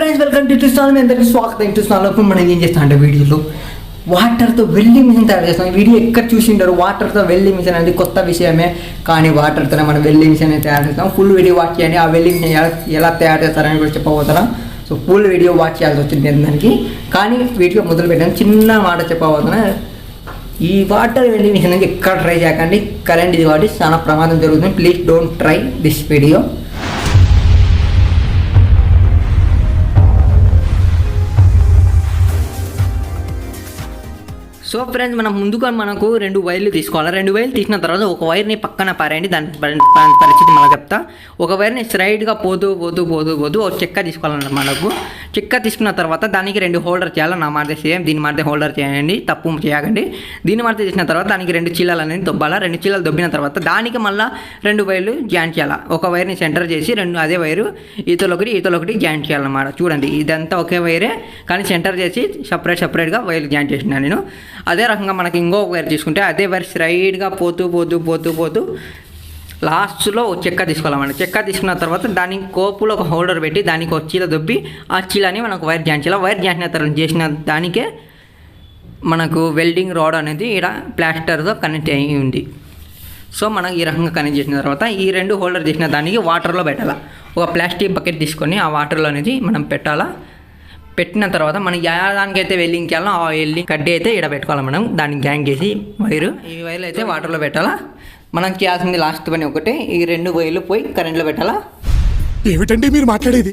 Friends welcome to channel. మీ అందరికీ స్వాగతం. ఛానల్ మనం ఏం చేస్తాం అంటే వీడియోలో వాటర్తో వెల్డింగ్ మిషన్ తయారు చేస్తాం. వీడియో ఎక్కడ చూసింటారు, వాటర్తో వెల్డింగ్ మిషన్ అనేది కొత్త విషయమే, కానీ వాటర్తోనే మనం వెల్డింగ్ మిషన్ తయారు చేస్తాం. ఫుల్ వీడియో వాచ్ చేయండి. ఆ వెల్డింగ్ మిషన్ ఎలా తయారు చేస్తారని కూడా చెప్పబోతారా. సో ఫుల్ వీడియో వాచ్ చేయాల్సి వచ్చింది దానికి. కానీ వీడియో మొదలు పెట్టాను, చిన్న మాట చెప్పబోతున్నా. ఈ వాటర్ వెల్డింగ్ మిషన్ ఎక్కడ ట్రై చేయకండి, కరెంట్ ఇది కాబట్టి చాలా ప్రమాదం జరుగుతుంది. Please don't try this video. So friends, మనం ముందుగా మనకు 2 వైర్లు తీసుకోవాలి. 2 వైర్లు తీసిన తర్వాత ఒక వైర్ని పక్కన పారేయండి. దాని పరిస్థితి మనకు చెప్తా. ఒక వైర్ని స్ట్రైట్గా పోతూ ఒక చెక్క తీసుకోవాలన్నమాట. మనకు చెక్క తీసుకున్న తర్వాత దానికి 2 హోల్డర్ చేయాలి. నా మాట సేమ్ దీని మాట హోల్డర్ చేయండి, తప్పు చేయకండి. దీన్ని మాట చేసిన తర్వాత దానికి 2 చీలాలు అనేది దొబ్బాలా. 2 చీలాలు దొబ్బిన తర్వాత దానికి మళ్ళీ 2 వైర్లు జాయింట్ చేయాలి. ఒక వైర్ని సెంటర్ చేసి అదే వైరు ఈతలొకటి జాయింట్ చేయాలన్నమాట. చూడండి, ఇదంతా ఒకే వైరే, కానీ సెంటర్ చేసి సపరేట్గా వైర్లు జాయింట్ చేసినా నేను. అదే రకంగా మనకి ఇంకొక వైర్ తీసుకుంటే అదే వైర్ స్ట్రైట్గా పోతూ లాస్ట్లో ఒక చెక్క తీసుకోవాలన్నమాట. చెక్క తీసుకున్న తర్వాత దానికి కోపులో ఒక హోల్డర్ పెట్టి దానికి ఒక చీల దొబ్బి ఆ చీలని మనకు వైర్ జాయింట్ చేయాలి. వైర్ జాయింట్ తర్వాత చేసిన దానికే మనకు వెల్డింగ్ రాడ్ అనేది ఇక్కడ ప్లాస్టర్తో కనెక్ట్ అయ్యి ఉంది. సో మనం ఈ రకంగా కనెక్ట్ చేసిన తర్వాత ఈ 2 హోల్డర్ చేసిన దానికి వాటర్లో పెట్టాలి. ఒక ప్లాస్టిక్ బకెట్ తీసుకొని ఆ వాటర్లో అనేది మనం పెట్టాలా. పెట్టిన తర్వాత మనం దానికైతే వెల్డింగ్ చేయాలో ఆ వెల్డింగ్ కడ్డీ అయితే ఇక్కడ పెట్టుకోవాలి. మనం దానికి గ్యాంగ్ చేసి ఈ వైర్లు అయితే వాటర్లో పెట్టాలా. మనం చేయాల్సింది లాస్ట్ పని ఒకటే, ఈ 2 వైర్లు పోయి కరెంట్లో పెట్టాలా. ఏమిటండి మీరు మాట్లాడేది?